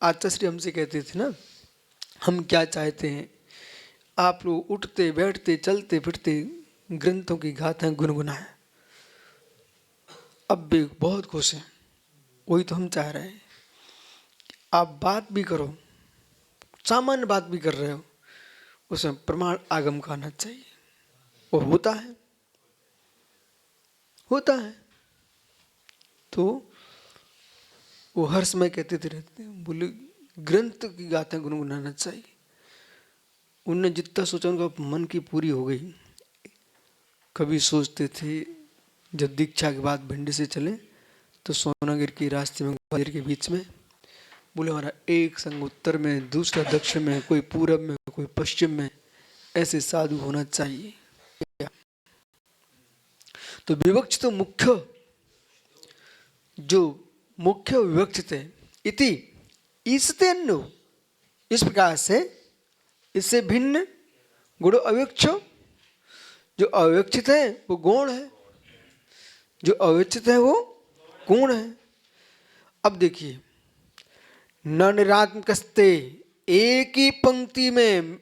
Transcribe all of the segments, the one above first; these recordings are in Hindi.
आचार्य श्री हमसे कहते थे ना, हम क्या चाहते हैं, आप लोग उठते बैठते चलते फिरते ग्रंथों की गाथाएं गुनगुनाएं। अब भी बहुत खुश हैं, वही तो हम चाह रहे हैं। आप बात भी करो, सामान्य बात भी कर रहे हो, उसमें प्रमाण आगम का आना चाहिए। और होता है, होता है। तो वो हर समय कहते थे रहते हैं, बोले ग्रंथ की गाथाएं गुनगुनाना चाहिए। उनने जितना सोचा उनका मन की पूरी हो गई। कभी सोचते थे जब दीक्षा के बाद भिंड से चले तो सोनागिर के रास्ते में ग्वालियर के बीच में बोले हमारा एक संग उत्तर में, दूसरा दक्षिण में, कोई पूरब में, कोई पश्चिम में, ऐसे साधु होना चाहिए। तो विवक्षित तो मुख्य, जो मुख्य विवक्षित है, इति ईसते अन्नो, इस प्रकार से इससे भिन्न गुण अविवक्षो, जो अविवक्षित है वो गौण है, जो अविवक्षित है वो गुण है। अब देखिए, न निरात्मकस्ते, एक ही पंक्ति में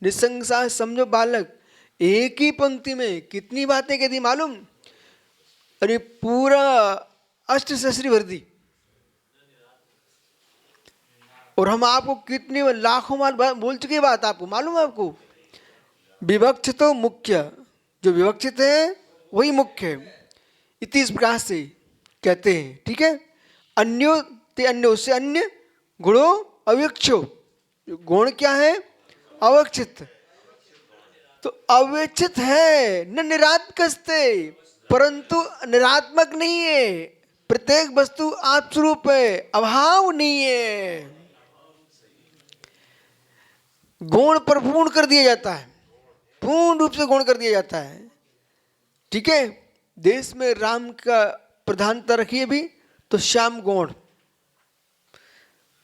निसंशय समझो बालक, एक ही पंक्ति में कितनी बातें कहती मालूम? अरे पूरा अष्टसहस्री भर दी। और हम आपको कितनी लाखों बार बोल चुके बात, आपको मालूम है? आपको विवक्षित तो मुख्य, जो विवक्षित है वही मुख्य है। इस प्रकार से कहते हैं, ठीक है। अन्यो ते अन्य, उससे अन्य गुणों अविवक्षो, गुण क्या है? अविवक्षित। तो अविवक्षित है, न निरात्मकस्ते, परंतु निरात्मक नहीं है। प्रत्येक वस्तु आप स्वरूप है, अभाव नहीं है। गुण पर पूर्ण कर दिया जाता है, पूर्ण रूप से गुण कर दिया जाता है, ठीक है। देश में राम का प्रधानता रखिए भी तो श्याम गौण,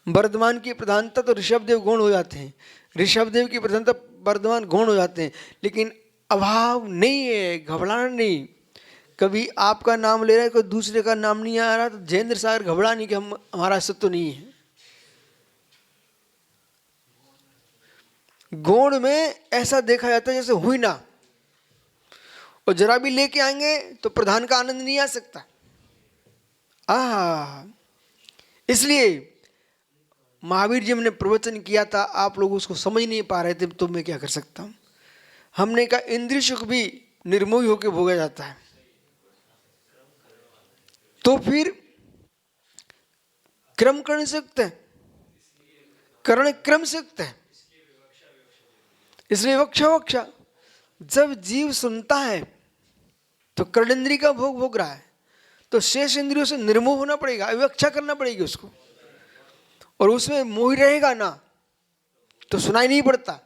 वर्धमान की प्रधानता तो ऋषभदेव गौण हो जाते हैं, ऋषभदेव की प्रधानता वर्धमान गौण हो जाते हैं। लेकिन अभाव नहीं है, घबराना नहीं। कभी आपका नाम ले रहा है, कोई दूसरे का नाम नहीं आ रहा, तो जयेंद्र सागर घबरा नहीं कि हम हमारा सत्य नहीं है। गौण में ऐसा देखा जाता है जैसे हुई ना, और जरा भी लेके आएंगे तो प्रधान का आनंद नहीं आ सकता। इसलिए महावीर जी ने प्रवचन किया था, आप लोग उसको समझ नहीं पा रहे थे, तो मैं क्या कर सकता हूं। हमने कहा इंद्रिय सुख भी निर्मोही होकर भोगा जाता है, तो फिर क्रम कर्ण से युक्त है, कर्ण क्रम से युक्त है, इसलिए वक्षा। जब जीव सुनता है तो कर्ण इंद्रिय का भोग भोग रहा है, तो शेष इंद्रियों से निर्मोह होना पड़ेगा, अविवक्षा करना पड़ेगी उसको। और उसमें मोह रहेगा ना तो सुनाई नहीं पड़ता।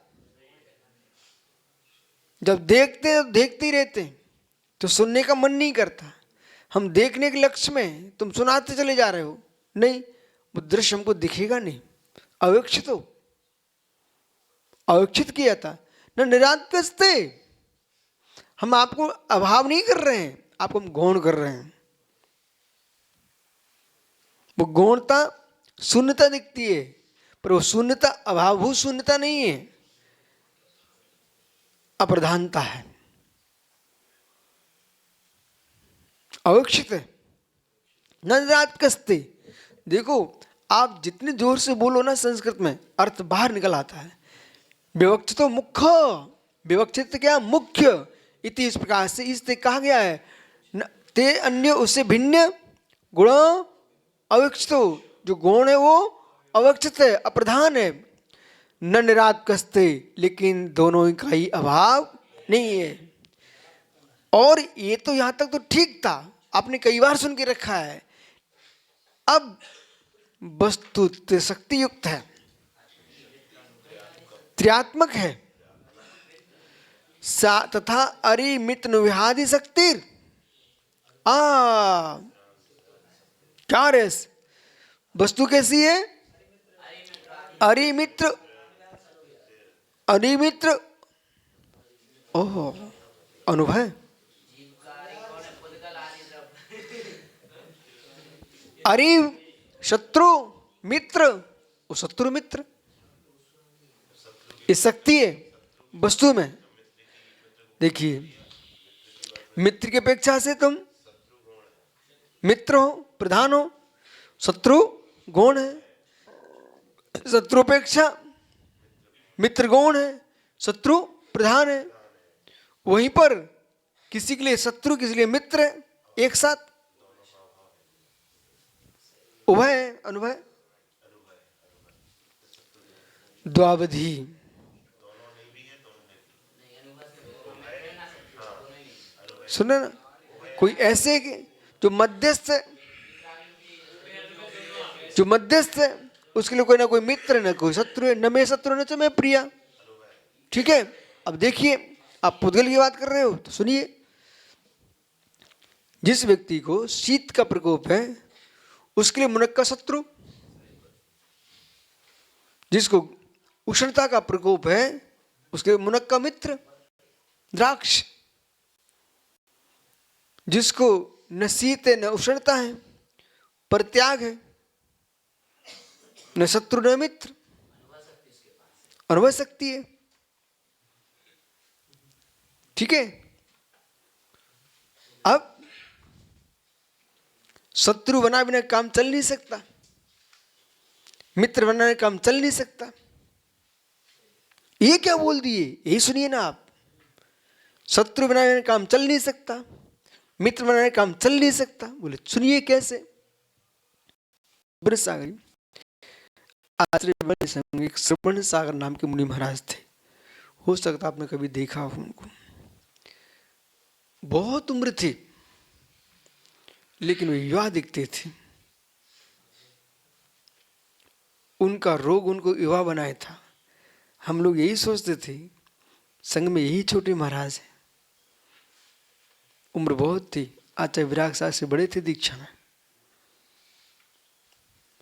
जब देखते ही रहते तो सुनने का मन नहीं करता। हम देखने के लक्ष्य में तुम सुनाते चले जा रहे हो, नहीं, वो दृश्य हमको दिखेगा नहीं, अविवक्षित हो, अविवक्षित किया था। न निरांतस्ते, हम आपको अभाव नहीं कर रहे हैं, आपको हम गौण कर रहे हैं। वो गौणता शून्यता दिखती है, पर वो शून्यता अभावभूत शून्यता नहीं है, अप्रधानता है, अविवक्षित है। निरात्मकस्ते, देखो आप जितने जोर से बोलो ना संस्कृत में, अर्थ बाहर निकल आता है। विवक्षित तो मुख्य, विवक्षित क्या? मुख्य। इति, इस प्रकार से इससे कहा गया है, ते अन्य, उससे भिन्न गुण अविवक्षित, जो गुण है वो अविवक्षित है, अप्रधान है। न निरात्मकस्ते, लेकिन दोनों का ही अभाव नहीं है। और ये तो यहां तक तो ठीक था, आपने कई बार सुन के रखा है। अब वस्तु शक्ति युक्त है, त्रियात्मक है, तथा अरिमित नुव्याधि शक्ति, क्या रेस वस्तु कैसी है? अरिमित्र, अरिमित्र, ओहो, अनुभव, अरि शत्रु, मित्र, वो शत्रु मित्र, ये शक्ति है वस्तु में। देखिए, मित्र की अपेक्षा से तुम मित्र हो, प्रधान हो, शत्रु गौण है। शत्रु अपेक्षा मित्र गौण है, शत्रु प्रधान है। वहीं पर किसी के लिए शत्रु, किसी के लिए मित्र है, एक साथ उभय है, अनुभय द्वावधि। सुना ना, कोई ऐसे जो मध्यस्थ है, जो मध्यस्थ है, उसके लिए कोई ना कोई मित्र, ना कोई शत्रु है। न मैं शत्रु न च मैं प्रिया। ठीक है, अब देखिए, आप पुद्गल की बात कर रहे हो तो सुनिए, जिस व्यक्ति को शीत का प्रकोप है उसके लिए मुनक्का शत्रु, जिसको उष्णता का प्रकोप है उसके लिए मुनक्का मित्र द्राक्ष, जिसको न शीत है न उष्णता है, परित्याग है, न शत्रु न मित्र, अनुभव शक्ति है। ठीक है, अब शत्रु बना बिना काम चल नहीं सकता, मित्र बनाने काम चल नहीं सकता। ये क्या बोल दिए, यही सुनिए ना आप। शत्रु बनाने काम चल नहीं सकता, मित्र बनाने काम चल नहीं सकता। बोले सुनिए कैसे। सागर आश्रय संग एक श्रवण सागर नाम के मुनि महाराज थे। हो सकता आपने कभी देखा हो उनको। बहुत उम्र थी लेकिन वे युवा दिखते थे। उनका रोग उनको युवा बनाया था। हम लोग यही सोचते थे संघ में यही छोटे महाराज हैं। उम्र बहुत थी, आचार्य विराग साहब से बड़े थे दीक्षा में,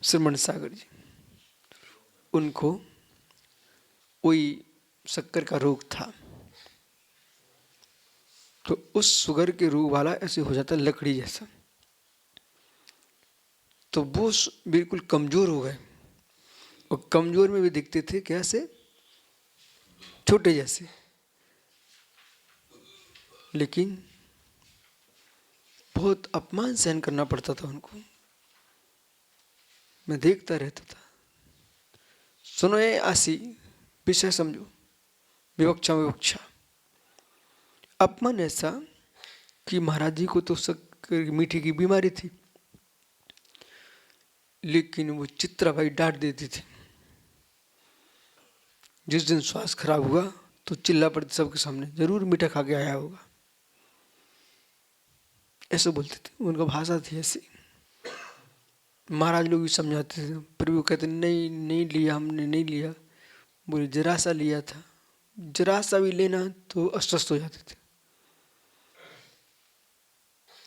श्रमण सागर जी। उनको कोई शक्कर का रोग था, तो उस शुगर के रोग वाला ऐसे हो जाता लकड़ी जैसा। तो वो बिल्कुल कमजोर हो गए, और कमजोर में भी दिखते थे कैसे, छोटे जैसे। लेकिन बहुत अपमान सहन करना पड़ता था उनको, मैं देखता रहता था। सुनो ये आसी विषय समझो, विवक्षा विवक्षा। अपमान ऐसा कि महाराज जी को तो शक्कर मीठी की बीमारी थी, लेकिन वो चित्रा भाई डांट देती थी। जिस दिन स्वास्थ्य खराब हुआ तो चिल्ला पड़ती सबके सामने, जरूर मीठा खा के आया होगा, ऐसे बोलते थे। उनका भाषा थी ऐसी। महाराज लोग भी समझाते थे, फिर भी वो कहते नहीं नहीं लिया, हमने नहीं लिया। बोले जरा सा लिया था, जरा सा भी लेना तो अस्वस्थ हो जाते थे।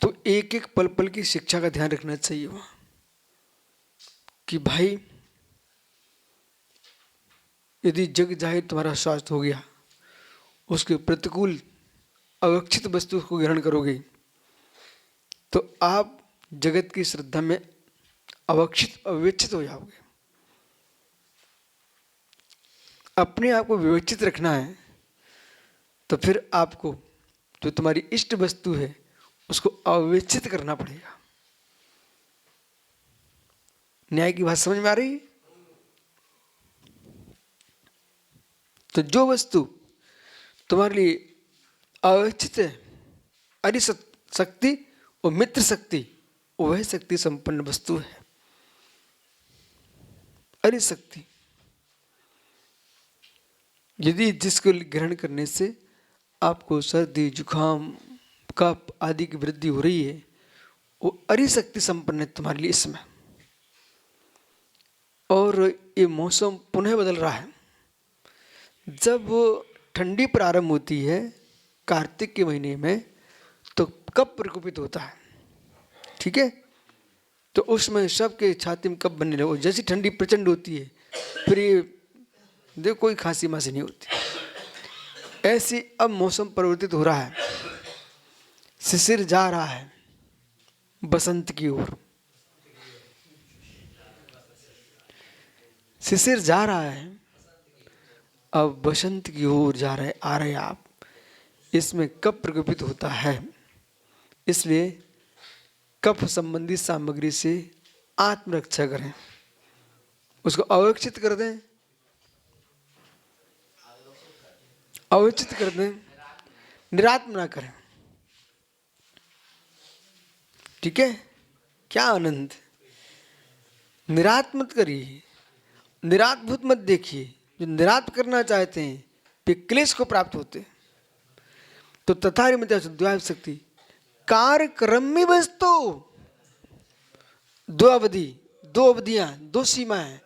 तो एक एक पल पल की शिक्षा का ध्यान रखना चाहिए वहां, कि भाई यदि जग जाहिर तुम्हारा स्वास्थ्य हो गया, उसके प्रतिकूल अवक्षित वस्तु को ग्रहण करोगे तो आप जगत की श्रद्धा में अवक्षित अविवेचित हो जाओगे। अपने आप को विवेचित रखना है तो फिर आपको जो तुम्हारी इष्ट वस्तु है उसको अविवेचित करना पड़ेगा। न्याय की बात समझ में आ रही है? तो जो वस्तु तुम्हारे लिए अविवेचित है, अरि शक्ति और मित्र शक्ति, वह शक्ति संपन्न वस्तु है। अरि शक्ति यदि जिसको ग्रहण करने से आपको सर्दी जुकाम कफ आदि की वृद्धि हो रही है, वो अरि शक्ति संपन्न है तुम्हारे लिए इसमें। और ये मौसम पुनः बदल रहा है। जब ठंडी प्रारंभ होती है कार्तिक के महीने में, तो कब प्रकोपित होता है, ठीक है, तो उसमें सबके छाती में कब बनने लगे। जैसी ठंडी प्रचंड होती है फिर ये देखो कोई खांसी मासी नहीं होती। ऐसी अब मौसम परिवर्तित हो रहा है, शिशिर जा रहा है बसंत की ओर। शिशिर जा रहा है, अब बसंत की ओर आ रहे आप। इसमें कफ प्रकोपित होता है, इसलिए कफ संबंधी सामग्री से आत्मरक्षा करें, उसको अवक्षित कर दें, अवचित कर दें, निरात्म ना करें। ठीक है, क्या आनंद। निरात्म मत करिए, निरात्भूत मत देखिए। जो निरात्म करना चाहते हैं वे क्लेश को प्राप्त होते। तो तथा शक्ति कार्य क्रम में वस्तु दो अवधि, दो अवधियां, दो सीमाएं,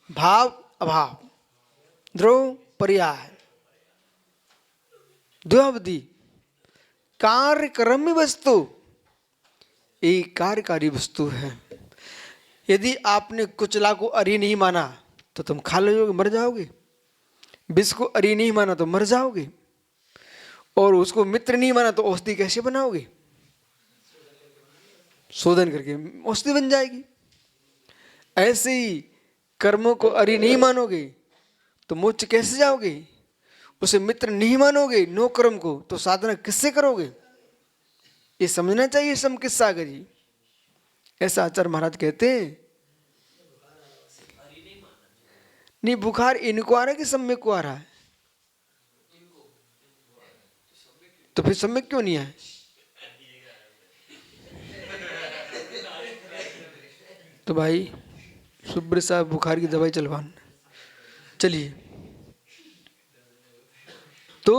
भाव अभाव, ध्रुव पर्याय, दो अवधि। कार्य क्रम में वस्तु एक कार्यकारी वस्तु है। यदि आपने कुचला को अरी नहीं माना तो तुम खा लोगे, मर जाओगे। विष को अरी नहीं माना तो मर जाओगे, और उसको मित्र नहीं माना तो औषधि कैसे बनाओगे? शोधन करके औषधि बन जाएगी। ऐसे ही कर्मों को अरी नहीं मानोगे तो मोक्ष कैसे जाओगे? उसे मित्र नहीं मानोगे नो कर्म को तो साधना किससे करोगे? ये समझना चाहिए सम किस्सा जी। ऐसा आचार्य महाराज कहते हैं। नहीं, बुखार इनको आ रहा है कि सम्यक को आ रहा है? तो फिर सम्यक क्यों नहीं आए? तो भाई सुब्र साहब बुखार की दवाई चलवान। चलिए, तो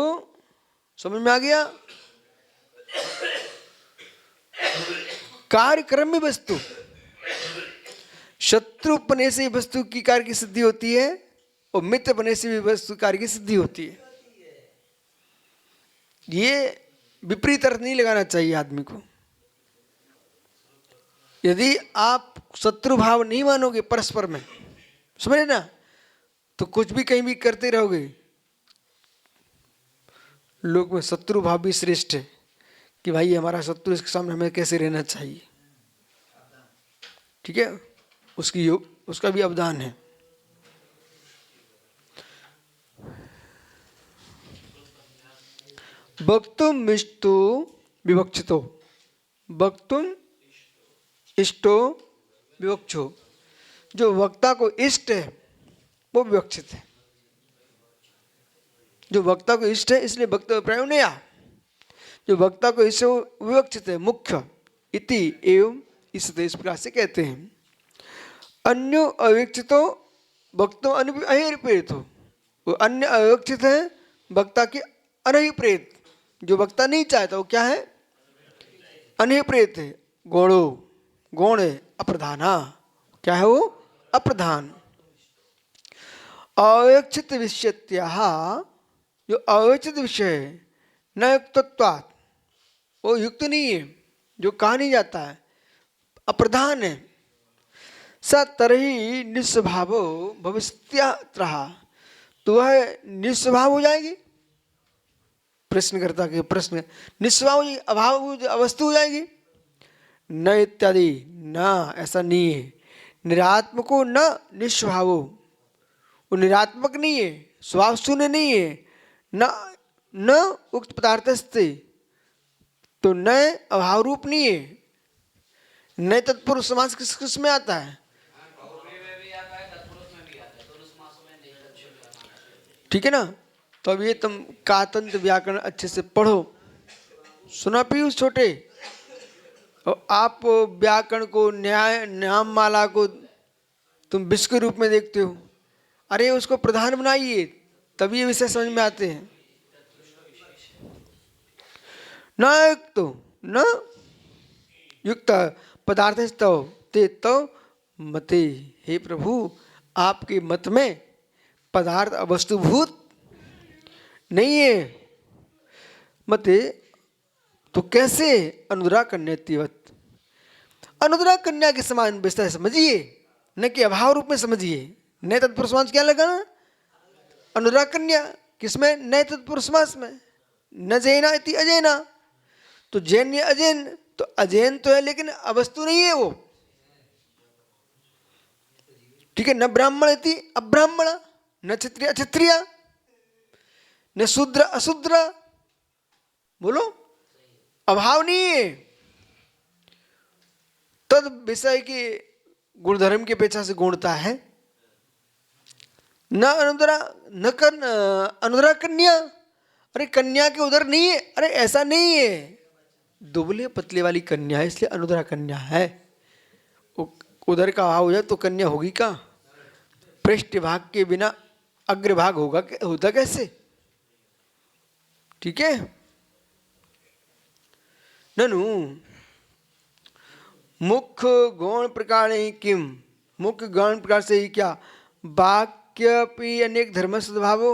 समझ में आ गया। कार्यक्रम में वस्तु, शत्रु बने से वस्तु की कार्य की सिद्धि होती है, और मित्र बने से भी वस्तु कार्य की सिद्धि होती है। ये विपरीत अर्थ नहीं लगाना चाहिए आदमी को। यदि आप शत्रु भाव नहीं मानोगे परस्पर में, समझे ना, तो कुछ भी कहीं भी करते रहोगे। लोग में शत्रु भाव भी श्रेष्ठ है कि भाई हमारा शत्रु, इसके सामने हमें कैसे रहना चाहिए। ठीक है, उसका भी अवदान है। वक्तुम इष्टो विवक्षितो, वक्तुम इष्टो विवक्षो। जो वक्ता को इष्ट है वो विवक्षित है। जो वक्ता को इष्ट है इसलिए वक्तव्य प्रयोग नहीं आ। जो वक्ता को इष्ट है वो विवक्षित है, मुख्य इति एवं इस प्रकार से कहते हैं। अन्यो अविवक्षितो वक्तो अनभिप्रेत हो। वो अन्य अविवक्षित है वक्ता के अनभिप्रेत। जो वक्ता नहीं चाहता वो क्या है? अनभिप्रेत है। गौणो, गौण है, अप्रधाना। क्या है वो? अप्रधान। अविवक्षित विषयत्याह, जो अविवक्षित विषय है न युक्तत्वात्, वो युक्त नहीं है, जो कहा नहीं जाता है, अप्रधान है। स तरही निस्वभावो भविष्यत्यः, तो वह निस्वभाव हो जाएगी। प्रश्नकर्ता के प्रश्न, निस्वभाव अभाव अवस्तु हो जाएगी। न इत्यादि, न ऐसा नहीं है। निरात्मको न निस्वभावो, वो निरात्मक नहीं है, स्वभाव शून्य नहीं है। न उक्त पदार्थस्ते, तो न अभाव रूप नहीं है। न तत्पुरुष समास किस में आता है? ठीक है ना। तो अब ये तुम कातंत्र व्याकरण अच्छे से पढ़ो। सुना पीयूष छोटे? और आप व्याकरण को, न्याम माला को तुम विश्व के रूप में देखते हो। अरे उसको प्रधान बनाइए, तभी ये विषय समझ में आते हैं। न युक्त न युक्त पदार्थ ते तो मते, हे प्रभु आपके मत में पदार्थ अवस्तुभूत नहीं है। मते तो कैसे? अनुराग कन्यावत, अनुराग कन्या के समान विस्तार समझिए, न कि अभाव रूप में समझिए। नए तत्पुरुष समास क्या लगाना? अनुराग कन्या किसमें? नए तत्पुरुष समास में। न जैना इति अजैना, तो जैन या अजैन, तो अजैन तो है लेकिन अवस्तु नहीं है वो। ठीक है, न ब्राह्मण इति अब्राह्मण, न क्षत्रिय अक्षत्रिय, न शूद्र अशूद्र। बोलो, अभाव नहीं है। तद विषय की गुणधर्म की अपेक्षा से गुणता है। न अनुदरा न अनुदरा कन्या, अरे कन्या के उधर नहीं है, अरे ऐसा नहीं है, दुबले पतले वाली कन्या है इसलिए अनुदरा कन्या है। उधर का अभाव हो जाए तो कन्या होगी क्या? पृष्ठ भाग के बिना अग्रभाग होगा, होता कैसे? ठीक है। ननु मुख्य गौण प्रकार किम, मुख्य गौण प्रकार से ही क्या? वाक्य भी अनेक धर्म सद्भावो,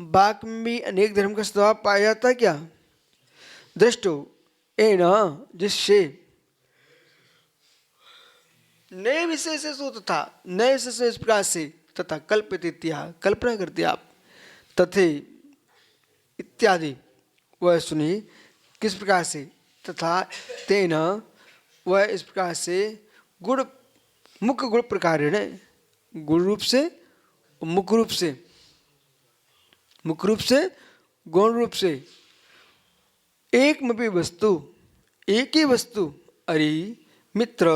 वाक्य में भी अनेक धर्म का स्वभाव पाया जाता है क्या? दृष्टो एन, जिससे नए विषय से सो तथा, नए विषय से इस प्रकार से तथा कल्पित कल्पना करते आप, तथे इत्यादि वह सुनिए किस प्रकार से, तथा तेन वह इस प्रकार से गुण मुख्य गुण प्रकार है, गुण रूप से मुख्य रूप से, मुख्य रूप से गौण रूप से, एक मपि वस्तु, एक ही वस्तु, अरि मित्र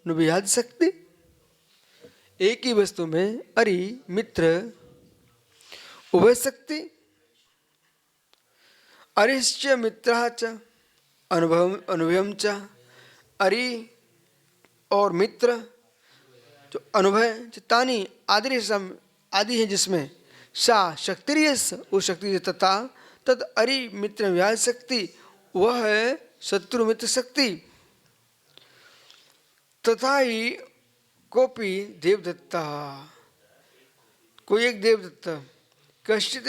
नुभियाद शक्ति, एक ही वस्तु में अरि मित्र उभय शक्ति, अरिश्च मित्रः च अनुभवम च, अरि और मित्र जो अनुभव चित्तानी आदि है जिसमें सा शक्तिरियस उस शक्ति तथा तद अरि मित्र व्याज शक्ति वह है शत्रु मित्र शक्ति, तथा ही कोपी देवदत्ता, कोई एक देवदत्त, कश्चित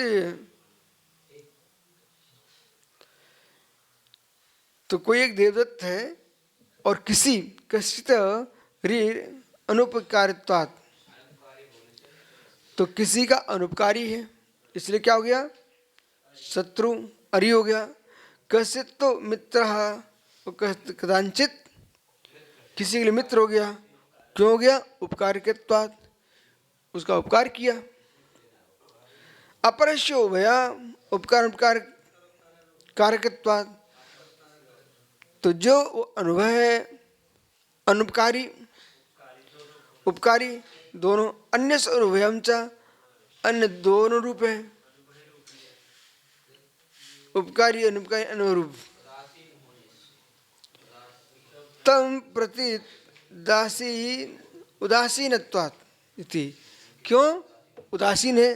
तो कोई एक देवदत्त है और किसी कश्चित अनुपकारित्वात्, तो किसी का अनुपकारी है इसलिए क्या हो गया? शत्रु अरि हो गया। कश्चित तो मित्र, कदाचित किसी के लिए मित्र हो गया, क्यों हो गया? उपकारकत्वात्, उसका उपकार किया। अपरस्यो भया उपकार उपकार कारकत्वात्, तो जो अनुभव है अनुपकारी उपकारी दोनों, अन्य अनुभवम च, अन्य दोनों रूप है, उपकारी अनुपकारी अनुरूप, तम प्रति दासी उदासीनत्वात् इति, क्यों उदासीन है?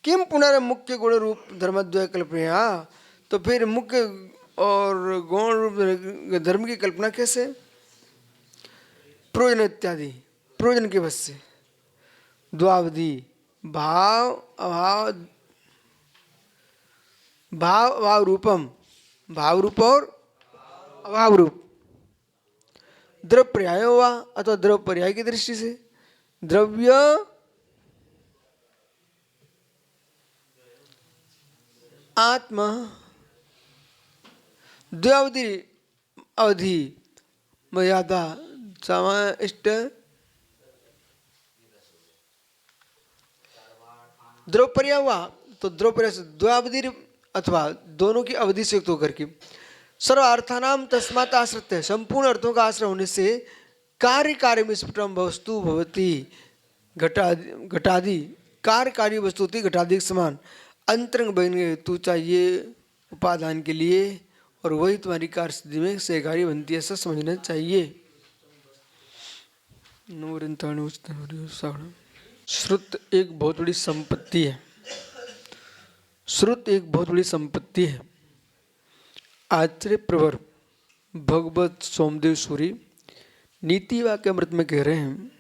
किम पुनर्मुख्य गुण रूप धर्मद्वय कल्पना, तो फिर मुख्य और गौण रूप धर्म की कल्पना कैसे? प्रयोजन इत्यादि, प्रयोजन के बस से, द्वावधि भाव अभाव, भाव अभाव रूपम, भाव रूप और अभाव रूप, द्रव्य पर्याय हुआ अथवा द्रव्य पर्याय की दृष्टि से, द्रव्य आत्मा द्वावधि अवधि मर्यादा समाष्ट, द्रव्य पर्याय हुआ तो द्रव्य पर्याय से द्वावधि अथवा दोनों की अवधि से युक्त होकर के, सर्वार्थानाम तस्मात् आश्रित, संपूर्ण अर्थों का आश्रय होने से कार्य कार्य में स्फुटम वस्तु भवती, घटादि कार्यकारी वस्तु होती घटादि के समान, अंतरंग बन तू चाहिए उपादान के लिए और वही तुम्हारी कार्य सिद्धि में सहकारी बनती है, ऐसा समझना चाहिए। श्रुत एक बहुत बड़ी संपत्ति है, श्रुत एक बहुत बड़ी संपत्ति है। आचार्य प्रवर भगवत सोमदेव सूरी नीति वाक्य अमृत में कह रहे हैं,